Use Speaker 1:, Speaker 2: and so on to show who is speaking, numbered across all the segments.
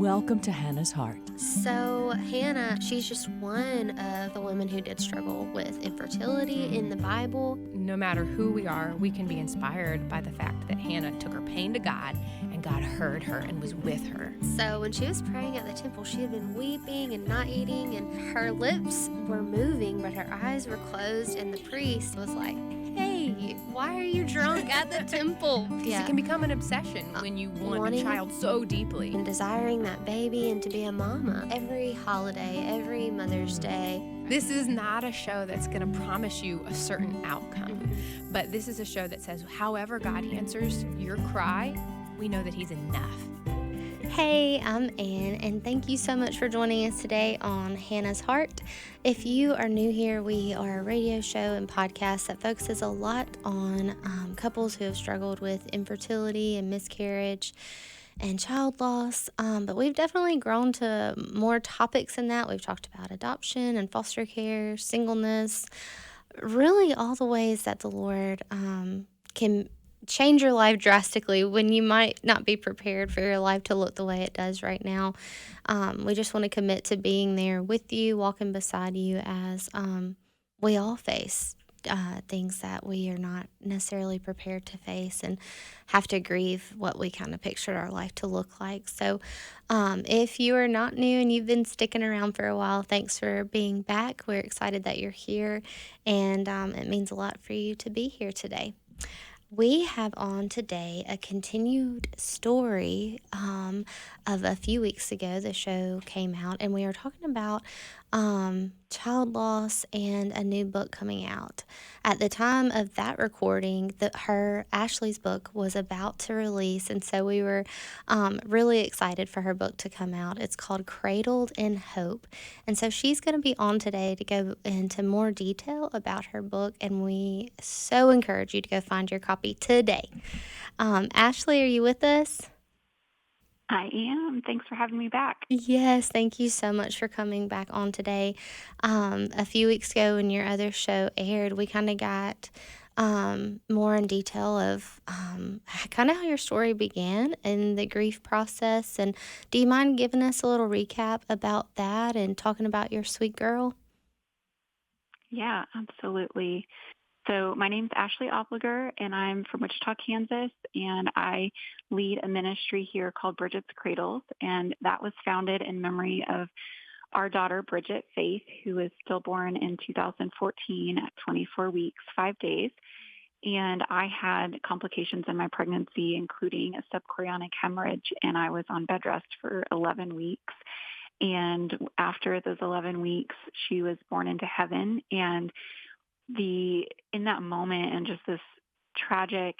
Speaker 1: Welcome to Hannah's Heart.
Speaker 2: So Hannah, she's just one of the women who did struggle with infertility in the Bible.
Speaker 3: No matter who we are, we can be inspired by the fact that Hannah took her pain to God, and God heard her and was with her.
Speaker 2: So when she was praying at the temple, she had been weeping and not eating, and her lips were moving, but her eyes were closed, and the priest was like, "Hey, why are you drunk at the temple?"
Speaker 3: It can become an obsession when you want
Speaker 2: wanting
Speaker 3: a child so deeply.
Speaker 2: and desiring that baby and to be a mama. Every holiday, every Mother's Day.
Speaker 3: This is not a show that's going to promise you a certain outcome, but this is a show that says, however God answers your cry, we know that He's enough.
Speaker 2: Hey, I'm Ann, and thank you so much for joining us today on Hannah's Heart. If you are new here, we are a radio show and podcast that focuses a lot on couples who have struggled with infertility and miscarriage and child loss, but we've definitely grown to more topics than that. We've talked about adoption and foster care, singleness, really all the ways that the Lord can change your life drastically when you might not be prepared for your life to look the way it does right now. We just want to commit to being there with you, walking beside you as we all face things that we are not necessarily prepared to face and have to grieve what we kind of pictured our life to look like. So if you are not new and you've been sticking around for a while, thanks for being back. We're excited that you're here, and it means a lot for you to be here today. We have on today a continued story of a few weeks ago. The show came out, and we are talking about child loss and a new book coming out. At the time of that recording, Ashley's book was about to release, and so we were really excited for her book to come out. It's called Cradled and Hope, and so she's going to be on today to go into more detail about her book, and we so encourage you to go find your copy today. Ashley, are you with us?
Speaker 4: I am. Thanks for having me back.
Speaker 2: Yes, thank you so much for coming back on today. A few weeks ago when your other show aired, we kind of got more in detail of kind of how your story began and the grief process. And do you mind giving us a little recap about that and talking about your sweet girl?
Speaker 4: Yeah, absolutely. So my name's Ashley Oliger, and I'm from Wichita, Kansas, and I lead a ministry here called Bridget's Cradles, and that was founded in memory of our daughter, Bridget Faith, who was stillborn in 2014 at 24 weeks, 5 days. And I had complications in my pregnancy, including a subchorionic hemorrhage, and I was on bed rest for 11 weeks. And after those 11 weeks, she was born into heaven, and in that moment and just this tragic,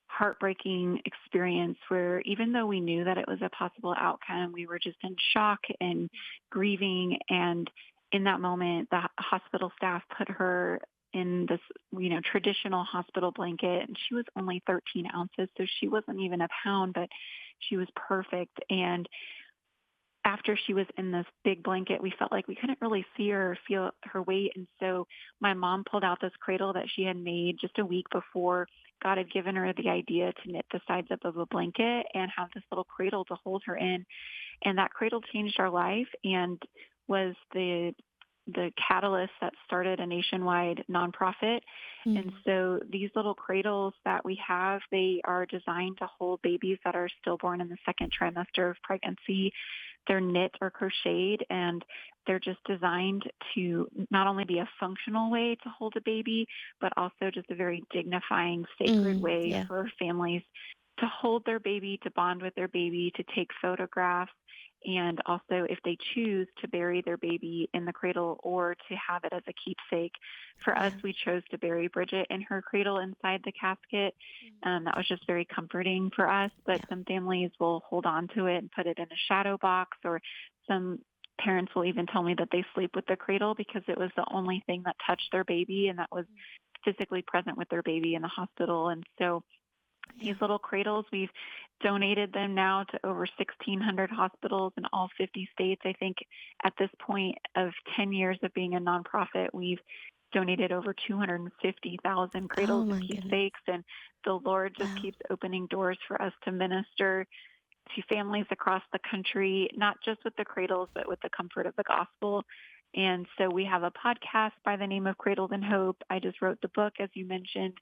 Speaker 4: heartbreaking experience where even though we knew that it was a possible outcome, we were just in shock and grieving. And in that moment, the hospital staff put her in this, traditional hospital blanket, and she was only 13 ounces. So she wasn't even a pound, but she was perfect. And after she was in this big blanket, we felt like we couldn't really see her or feel her weight. And so my mom pulled out this cradle that she had made just a week before. God had given her the idea to knit the sides up of a blanket and have this little cradle to hold her in. And that cradle changed our life and was the catalyst that started a nationwide nonprofit. Mm-hmm. And so these little cradles that we have, they are designed to hold babies that are stillborn in the second trimester of pregnancy. They're knit or crocheted, and they're just designed to not only be a functional way to hold a baby, but also just a very dignifying, sacred way for families to hold their baby, to bond with their baby, to take photographs, and also, if they choose, to bury their baby in the cradle or to have it as a keepsake. For us, we chose to bury Bridget in her cradle inside the casket. That was just very comforting for us, but some families will hold on to it and put it in a shadow box, or some parents will even tell me that they sleep with the cradle because it was the only thing that touched their baby and that was physically present with their baby in the hospital. And so these little cradles, we've donated them now to over 1,600 hospitals in all 50 states. I think at this point of 10 years of being a nonprofit, we've donated over 250,000 cradles and keepsakes, and the Lord just keeps opening doors for us to minister to families across the country, not just with the cradles, but with the comfort of the gospel. And so we have a podcast by the name of Cradled and Hope. I just wrote the book, as you mentioned.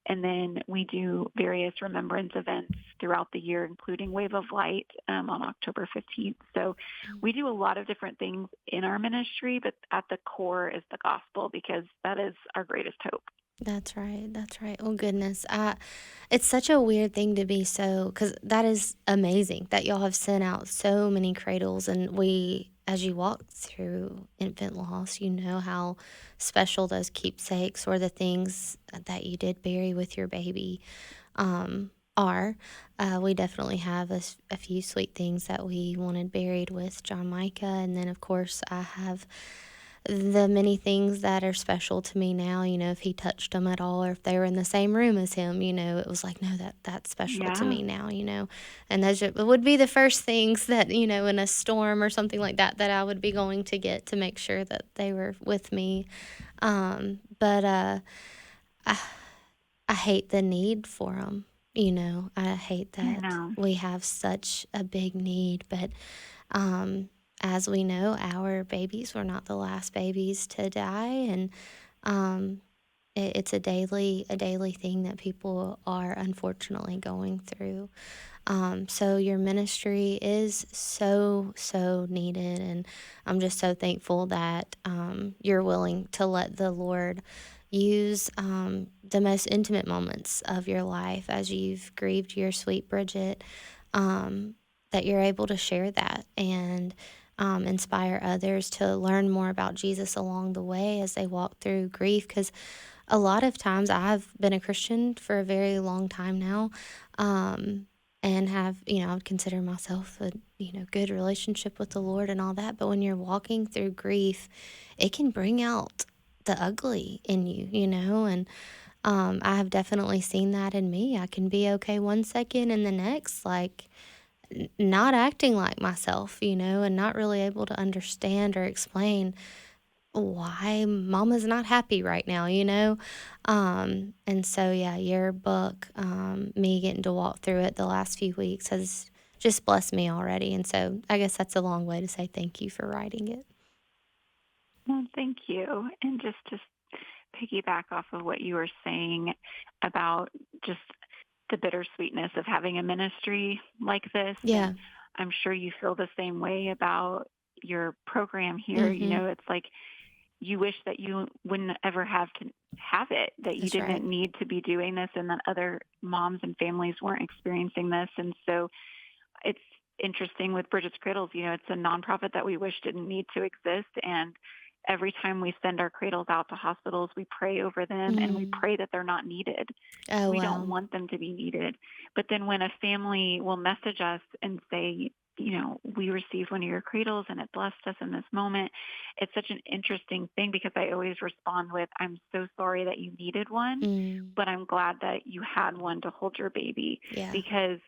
Speaker 4: And then we do various remembrance events throughout the year, including Wave of Light on October 15th. So we do a lot of different things in our ministry, but at the core is the gospel, because that is our greatest hope.
Speaker 2: That's right. That's right. Oh goodness. It's such a weird thing to be because that is amazing that y'all have sent out so many cradles, and as you walk through infant loss, you know how special those keepsakes or the things that you did bury with your baby, are. We definitely have a few sweet things that we wanted buried with John Micah, and then of course I have the many things that are special to me now, if he touched them at all, or if they were in the same room as him, it was like, no, that's special to
Speaker 4: Yeah.
Speaker 2: me now, and those would be the first things that, in a storm or something like that, that I would be going to get to make sure that they were with me. But I hate the need for them. I hate
Speaker 4: I
Speaker 2: that
Speaker 4: know.
Speaker 2: we have such a big need, but as we know, our babies were not the last babies to die, and it's a daily thing that people are unfortunately going through. So your ministry is so needed, and I'm just so thankful that you're willing to let the Lord use the most intimate moments of your life as you've grieved your sweet Bridget, that you're able to share that and inspire others to learn more about Jesus along the way as they walk through grief. Because a lot of times I've been a Christian for a very long time now, and have, I would consider myself a, good relationship with the Lord and all that. But when you're walking through grief, it can bring out the ugly in you, and I have definitely seen that in me. I can be okay one second and the next, like, not acting like myself, and not really able to understand or explain why mama's not happy right now, and so yeah, your book, me getting to walk through it the last few weeks has just blessed me already, and so I guess that's a long way to say thank you for writing it.
Speaker 4: Well, thank you. And just to piggyback off of what you were saying about just the bittersweetness of having a ministry like this.
Speaker 2: Yeah.
Speaker 4: And I'm sure you feel the same way about your program here.
Speaker 2: Mm-hmm.
Speaker 4: It's like you wish that you wouldn't ever have to have it, that you
Speaker 2: That's
Speaker 4: didn't
Speaker 2: right.
Speaker 4: need to be doing this, and that other moms and families weren't experiencing this. And so it's interesting with Bridget's Cradles, it's a nonprofit that we wish didn't need to exist. And every time we send our cradles out to hospitals, we pray over them and we pray that they're not needed.
Speaker 2: Oh
Speaker 4: We don't
Speaker 2: wow.
Speaker 4: want them to be needed. But then when a family will message us and say, we received one of your cradles and it blessed us in this moment, it's such an interesting thing, because I always respond with, I'm so sorry that you needed one, but I'm glad that you had one to hold your baby.
Speaker 2: Yeah.
Speaker 4: Because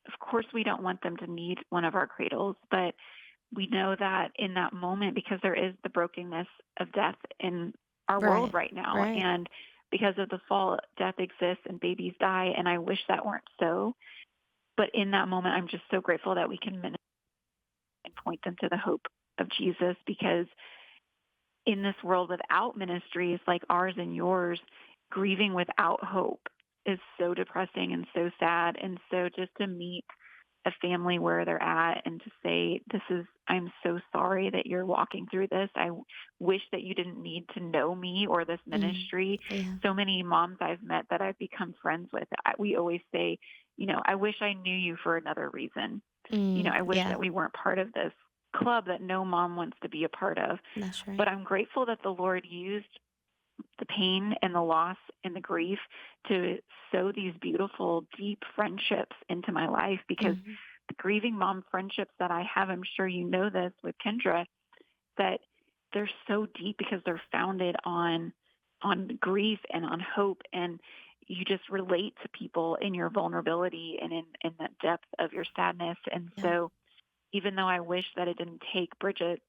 Speaker 4: of course we don't want them to need one of our cradles, but we know that in that moment, because there is the brokenness of death in our world right now,
Speaker 2: Right.
Speaker 4: and because of the fall, death exists and babies die, and I wish that weren't so. But in that moment, I'm just so grateful that we can minister and point them to the hope of Jesus, because in this world without ministries like ours and yours, grieving without hope is so depressing and so sad. And so just to meet a family where they're at and to say, I'm so sorry that you're walking through this. I wish that you didn't need to know me or this ministry.
Speaker 2: Yeah.
Speaker 4: So many moms I've met that I've become friends with, we always say, I wish I knew you for another reason. I wish
Speaker 2: Yeah.
Speaker 4: that we weren't part of this club that no mom wants to be a part of.
Speaker 2: That's right.
Speaker 4: But I'm grateful that the Lord used the pain and the loss and the grief to sow these beautiful, deep friendships into my life, because the grieving mom friendships that I have, I'm sure you know this with Kendra, that they're so deep because they're founded on grief and on hope, and you just relate to people in your vulnerability and in the depth of your sadness. And so even though I wish that it didn't take Bridget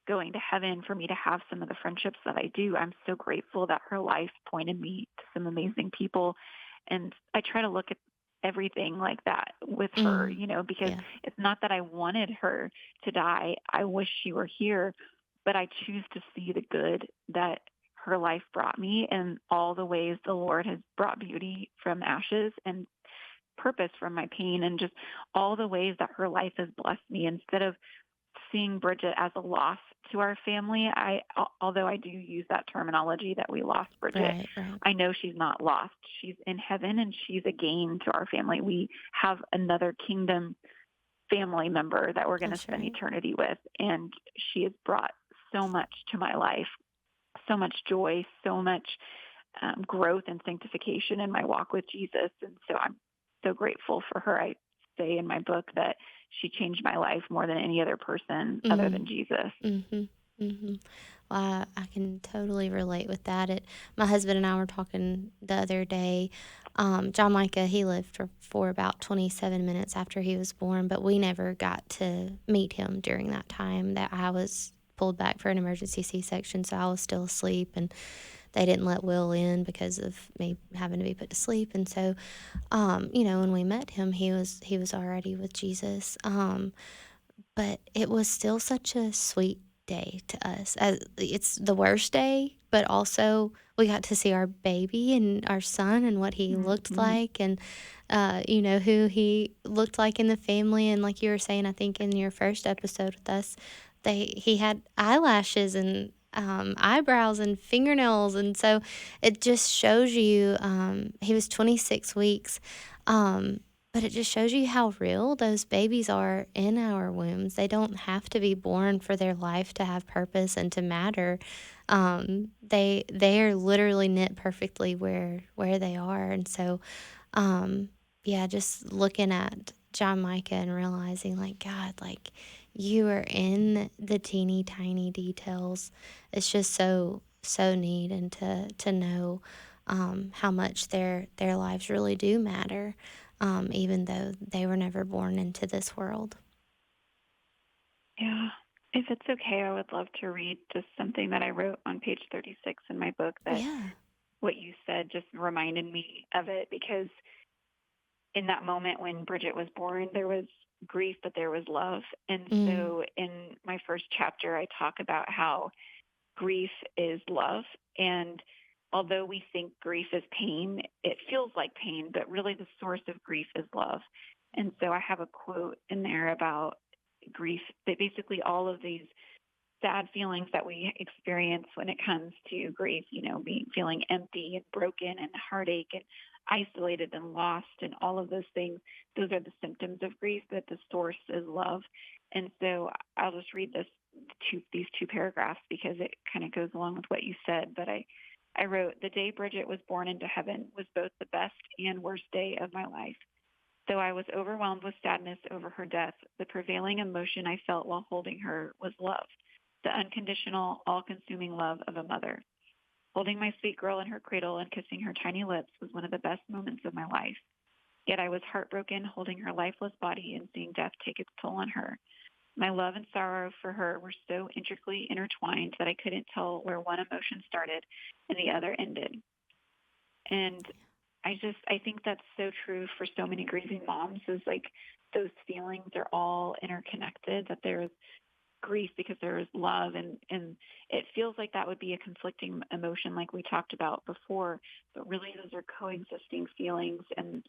Speaker 4: going to heaven for me to have some of the friendships that I do, I'm so grateful that her life pointed me to some amazing people. And I try to look at everything like that with her,
Speaker 2: Mm.
Speaker 4: because
Speaker 2: Yeah.
Speaker 4: it's not that I wanted her to die. I wish she were here, but I choose to see the good that her life brought me and all the ways the Lord has brought beauty from ashes and purpose from my pain and just all the ways that her life has blessed me. Instead of seeing Bridget as a loss to our family, although I do use that terminology that we lost Bridget,
Speaker 2: Right, right.
Speaker 4: I know she's not lost. She's in heaven and she's a gain to our family. We have another kingdom family member that we're going to
Speaker 2: That's
Speaker 4: spend
Speaker 2: right.
Speaker 4: eternity with, and she has brought so much to my life, so much joy, so much growth and sanctification in my walk with Jesus. And so I'm so grateful for her. I say in my book that she changed my life more than any other person other
Speaker 2: Mm.
Speaker 4: than Jesus.
Speaker 2: Mhm. Mhm. Well, I can totally relate with that. My husband and I were talking the other day. John Micah, he lived for about 27 minutes after he was born, but we never got to meet him during that time that I was pulled back for an emergency C-section, so I was still asleep, and they didn't let Will in because of me having to be put to sleep. And so, when we met him, he was already with Jesus. But it was still such a sweet day to us. As it's the worst day, but also we got to see our baby and our son and what he looked
Speaker 4: Mm-hmm.
Speaker 2: like, and who he looked like in the family. And like you were saying, I think in your first episode with us, he had eyelashes and eyebrows and fingernails, and so it just shows you. He was 26 weeks. Um, but it just shows you how real those babies are in our wombs. They don't have to be born for their life to have purpose and to matter. They are literally knit perfectly where they are. And so, um, yeah, just looking at John Micah and realizing, like, God, like, you are in the teeny tiny details. It's just so neat, and to know how much their lives really do matter, even though they were never born into this world.
Speaker 4: Yeah. If it's okay, I would love to read just something that I wrote on page 36 in my book that
Speaker 2: Yeah.
Speaker 4: what you said just reminded me of it, because in that moment when Bridget was born, there was grief, but there was love. And
Speaker 2: Mm.
Speaker 4: so in my first chapter, I talk about how grief is love. And although we think grief is pain, it feels like pain, but really the source of grief is love. And so I have a quote in there about grief that basically all of these sad feelings that we experience when it comes to grief, feeling empty and broken and heartache and isolated and lost and all of those things, those are the symptoms of grief, but the source is love. And so I'll just read these two paragraphs because it kind of goes along with what you said. But I wrote, the day Bridget was born into heaven was both the best and worst day of my life. Though I was overwhelmed with sadness over her death, the prevailing emotion I felt while holding her was love, the unconditional, all-consuming love of a mother. Holding my sweet girl in her cradle and kissing her tiny lips was one of the best moments of my life. Yet I was heartbroken holding her lifeless body and seeing death take its toll on her. My love and sorrow for her were so intricately intertwined that I couldn't tell where one emotion started and the other ended. And I think that's so true for so many grieving moms, is like those feelings are all interconnected, that there's grief because there is love, and it feels like that would be a conflicting emotion like we talked about before, but really those are coexisting feelings. And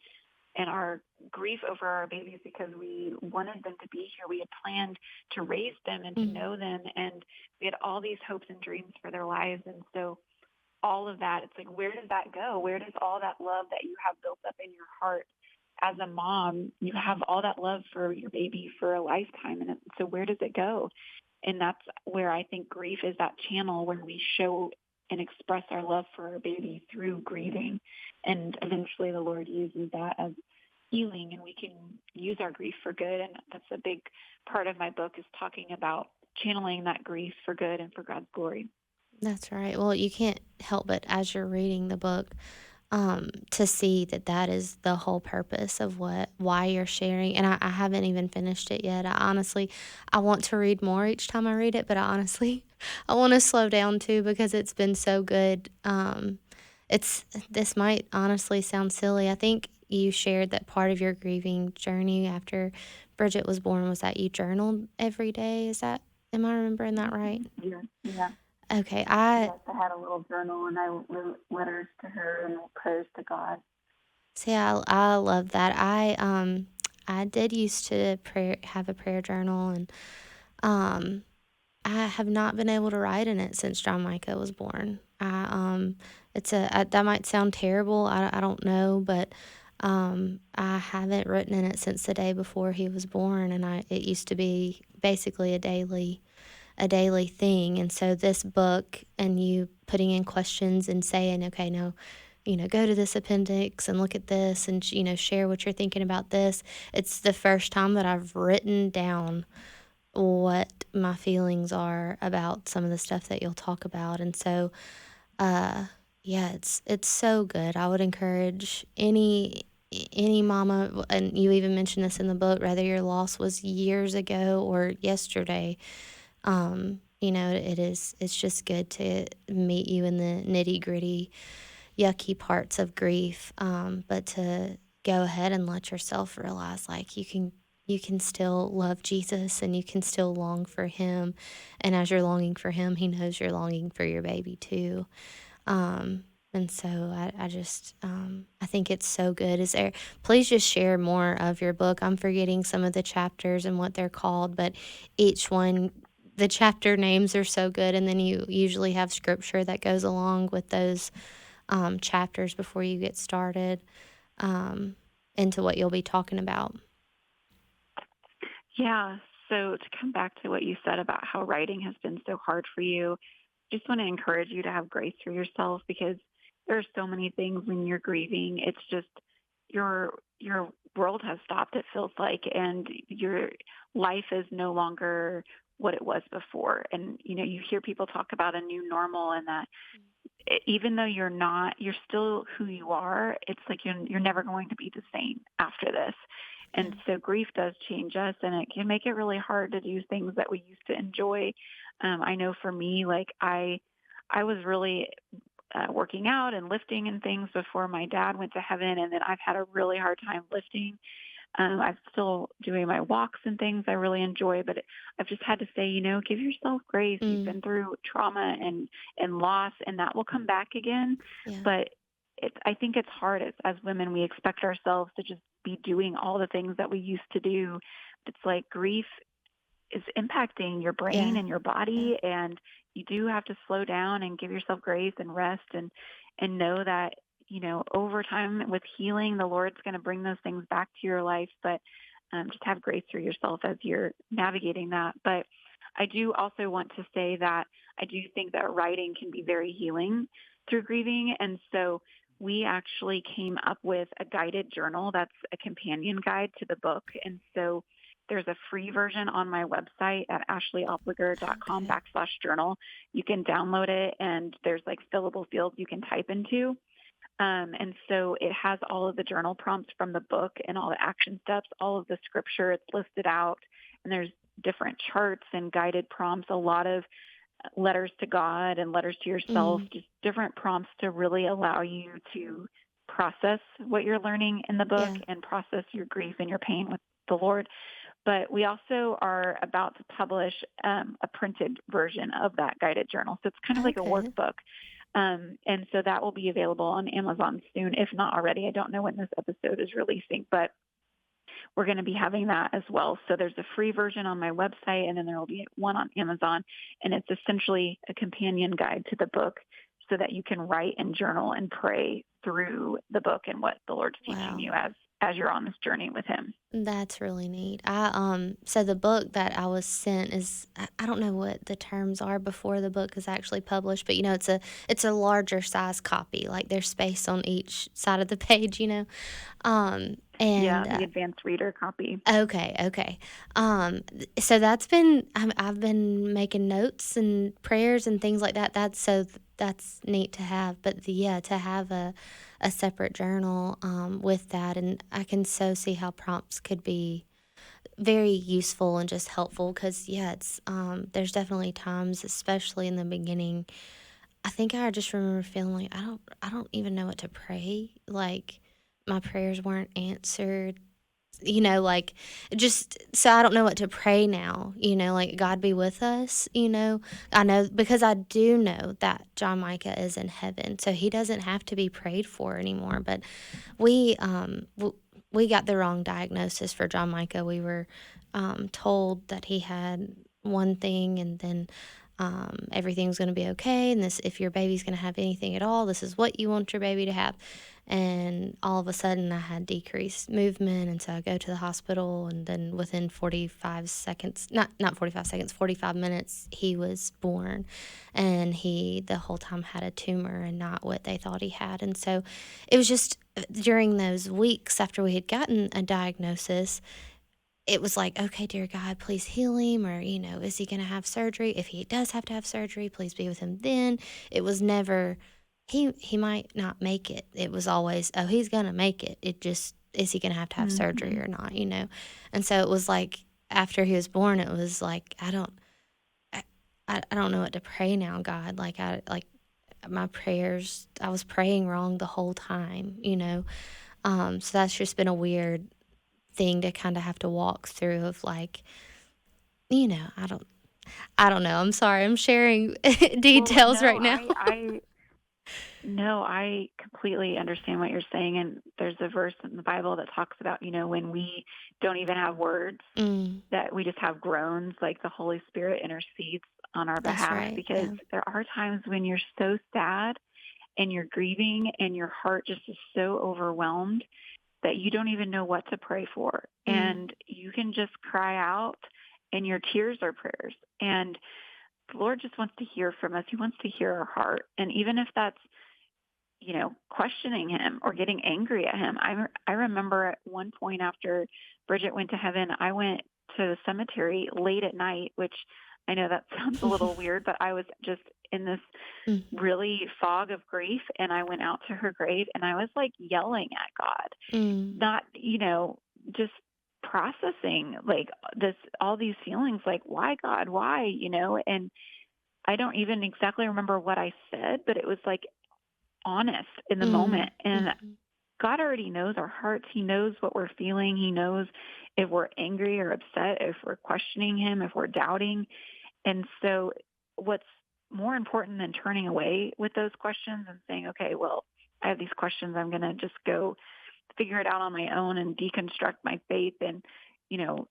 Speaker 4: our grief over our babies because we wanted them to be here. We had planned to raise them and to
Speaker 2: Mm.
Speaker 4: know them, and we had all these hopes and dreams for their lives. And so all of that, it's like, where does that go? Where does all that love that you have built up in your heart as a mom, you have all that love for your baby for a lifetime. And so where does it go? And that's where I think grief is that channel where we show and express our love for our baby through grieving. And eventually the Lord uses that as healing, and we can use our grief for good. And that's a big part of my book, is talking about channeling that grief for good and for God's glory.
Speaker 2: That's right. Well, you can't help but, as you're reading the book, to see that that is the whole purpose of why you're sharing. And I haven't even finished it yet. I want to read more each time I read it, but I want to slow down too, because it's been so good. This might honestly sound silly. I think you shared that part of your grieving journey after Bridget was born was that you journaled every day. Am I remembering that right?
Speaker 4: Yeah. Yeah.
Speaker 2: Okay,
Speaker 4: Yes, I had a little journal and I wrote letters to her and prayers to God.
Speaker 2: see, I love that. I did used to have a prayer journal, and um, I have not been able to write in it since John Micah was born. That might sound terrible. I don't know, but I haven't written in it since the day before he was born, and it used to be basically a daily thing. And so this book and you putting in questions and saying, okay, no, go to this appendix and look at this and, share what you're thinking about this. It's the first time that I've written down what my feelings are about some of the stuff that you'll talk about. And so, yeah, it's so good. I would encourage any mama, and you even mentioned this in the book, whether your loss was years ago or yesterday, it's just good to meet you in the nitty gritty, yucky parts of grief. But to go ahead and let yourself realize like you can still love Jesus and you can still long for him. And as you're longing for him, he knows you're longing for your baby too. And so I think it's so good. Please just share more of your book. I'm forgetting some of the chapters and what they're called, but each one, the chapter names are so good. And then you usually have scripture that goes along with those chapters before you get started into what you'll be talking about.
Speaker 4: Yeah. So to come back to what you said about how writing has been so hard for you, just want to encourage you to have grace for yourself because there are so many things when you're grieving. It's just your world has stopped, it feels like, and your life is no longer what it was before. And you hear people talk about a new normal and that even though you're still who you are. It's like you're never going to be the same after this. And so grief does change us, and it can make it really hard to do things that we used to enjoy. I know for me, like I was really working out and lifting and things before my dad went to heaven, and then I've had a really hard time lifting. I'm still doing my walks and things I really enjoy, but I've just had to say, give yourself grace. You've been through trauma and loss, and that will come back again.
Speaker 2: Yeah.
Speaker 4: But I think it's hard as women. We expect ourselves to just be doing all the things that we used to do. It's like grief is impacting your brain and your body, and you do have to slow down and give yourself grace and rest and know that over time with healing, the Lord's going to bring those things back to your life. But just have grace for yourself as you're navigating that. But I do also want to say that I do think that writing can be very healing through grieving. And so we actually came up with a guided journal that's a companion guide to the book. And so there's a free version on my website at ashleyoppliger.com/journal. You can download it, and there's like fillable fields you can type into. And so it has all of the journal prompts from the book and all the action steps, all of the scripture. It's listed out, and there's different charts and guided prompts, a lot of letters to God and letters to yourself, just different prompts to really allow you to process what you're learning in the book and process your grief and your pain with the Lord. But we also are about to publish a printed version of that guided journal. So it's kind of like a workbook. And so that will be available on Amazon soon, if not already. I don't know when this episode is releasing, but we're going to be having that as well. So there's a free version on my website, and then there will be one on Amazon. And it's essentially a companion guide to the book so that you can write and journal and pray through the book and what the Lord's teaching you as you're on this journey with him.
Speaker 2: That's really neat. So the book that I was sent is, I don't know what the terms are before the book is actually published, but it's a larger size copy. Like there's space on each side of the page, and
Speaker 4: the advanced reader copy.
Speaker 2: Okay. So I've been making notes and prayers and things like that. That's neat to have. But to have a separate journal with that, and I can so see how prompts could be very useful and just helpful because it's there's definitely times, especially in the beginning. I think I just remember feeling like I don't even know what to pray. Like my prayers weren't answered, like, just so I don't know what to pray now, like, God be with us, I know, because I do know that John Micah is in heaven, so he doesn't have to be prayed for anymore. But we, we got the wrong diagnosis for John Micah. We were told that he had one thing, and then everything was going to be okay. And this, if your baby's going to have anything at all, this is what you want your baby to have. And all of a sudden, I had decreased movement, and so I go to the hospital, and then within 45 seconds, not 45 seconds, 45 minutes, he was born, and he the whole time had a tumor and not what they thought he had. And so it was just during those weeks after we had gotten a diagnosis, it was like, okay, dear God, please heal him, or, is he going to have surgery? If he does have to have surgery, please be with him then. It was never, he might not make it. It was always, oh, he's going to make it. It just, is he going to have surgery or not, And so it was like, after he was born, it was like, I don't know what to pray now, God. Like my prayers, I was praying wrong the whole time, So that's just been a weird thing to kind of have to walk through of like, I don't know. I'm sorry. I'm sharing details
Speaker 4: no,
Speaker 2: right now.
Speaker 4: No, I completely understand what you're saying. And there's a verse in the Bible that talks about, when we don't even have words, that we just have groans, like the Holy Spirit intercedes on our
Speaker 2: That's
Speaker 4: behalf.
Speaker 2: right.
Speaker 4: Because
Speaker 2: Yeah.
Speaker 4: there are times when you're so sad and you're grieving and your heart just is so overwhelmed that you don't even know what to pray for. And you can just cry out, and your tears are prayers. And the Lord just wants to hear from us. He wants to hear our heart. And even if that's, questioning him or getting angry at him. I remember at one point after Bridget went to heaven, I went to the cemetery late at night, which I know that sounds a little weird, but I was just in this really fog of grief, and I went out to her grave, and I was like yelling at God, not, just processing like all these feelings, like, why, God, why, and I don't even exactly remember what I said, but it was like honest in the moment. And God already knows our hearts. He knows what we're feeling. He knows if we're angry or upset, if we're questioning him, if we're doubting. And so what's more important than turning away with those questions and saying, okay, well, I have these questions, I'm going to just go figure it out on my own and deconstruct my faith and,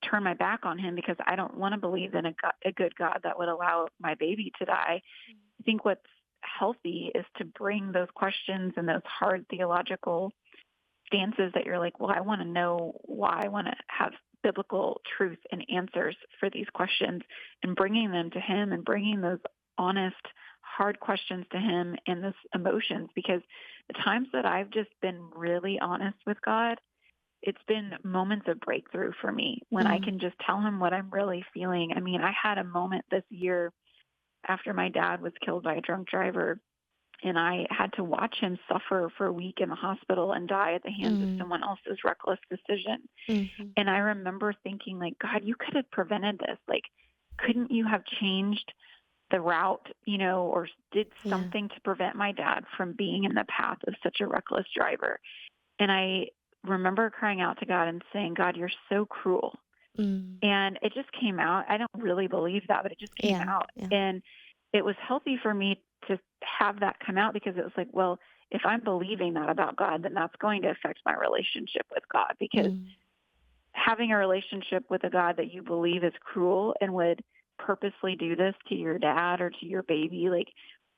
Speaker 4: turn my back on him because I don't want to believe in a good God that would allow my baby to die. I think what's healthy is to bring those questions and those hard theological stances that you're like, well, I want to know why. I want to have biblical truth and answers for these questions, and bringing them to him and bringing those honest, hard questions to him and those emotions. Because the times that I've just been really honest with God, it's been moments of breakthrough for me when I can just tell him what I'm really feeling. I mean, I had a moment this year after my dad was killed by a drunk driver, and I had to watch him suffer for a week in the hospital and die at the hands of someone else's reckless decision. And I remember thinking, like, God, you could have prevented this. Like, couldn't you have changed the route, or did something to prevent my dad from being in the path of such a reckless driver? And I remember crying out to God and saying, God, you're so cruel. And it just came out. I don't really believe that, but it just came out.
Speaker 2: Yeah.
Speaker 4: And it was healthy for me to have that come out, because it was like, well, if I'm believing that about God, then that's going to affect my relationship with God, because having a relationship with a God that you believe is cruel and would purposely do this to your dad or to your baby, like,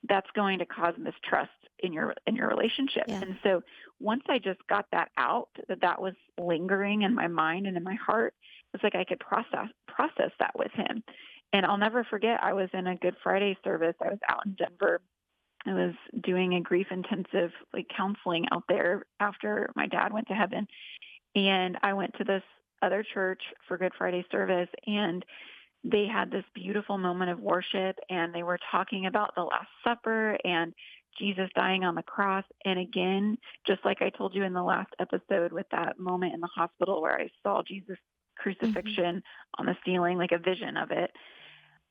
Speaker 4: that's going to cause mistrust in your relationship.
Speaker 2: Yeah.
Speaker 4: And so once I just got that out, that was lingering in my mind and in my heart, it's like I could process that with him. And I'll never forget, I was in a Good Friday service. I was out in Denver. I was doing a grief intensive counseling out there after my dad went to heaven. And I went to this other church for Good Friday service, and they had this beautiful moment of worship, and they were talking about the Last Supper and Jesus dying on the cross. And again, just like I told you in the last episode with that moment in the hospital where I saw Jesus' crucifixion on the ceiling, like a vision of it,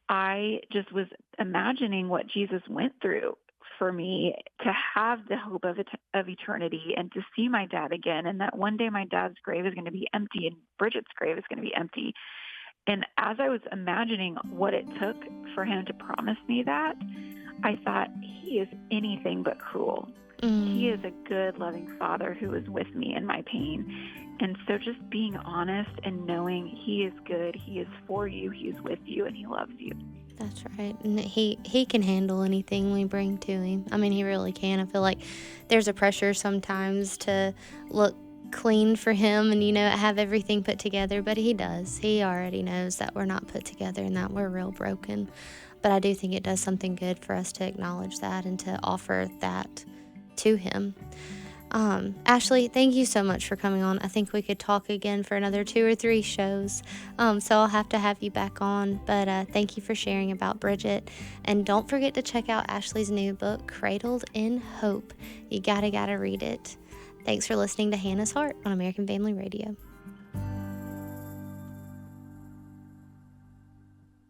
Speaker 4: I just was imagining what Jesus went through for me to have the hope of eternity and to see my dad again, and that one day my dad's grave is going to be empty and Bridget's grave is going to be empty. And as I was imagining what it took for him to promise me that, I thought, he is anything but cruel. He is a good, loving father who is with me in my pain. And so just being honest and knowing he is good, he is for you, he is with you, and he loves you.
Speaker 2: That's right. And he can handle anything we bring to him. I mean, he really can. I feel like there's a pressure sometimes to look clean for him and, have everything put together, but he does. He already knows that we're not put together and that we're real broken. But I do think it does something good for us to acknowledge that and to offer that to him. Ashley, thank you so much for coming on. I think we could talk again for another 2 or 3 shows. So I'll have to have you back on. But thank you for sharing about Bridget. And don't forget to check out Ashley's new book, Cradled and Hope. You gotta read it. Thanks for listening to Hannah's Heart on American Family Radio.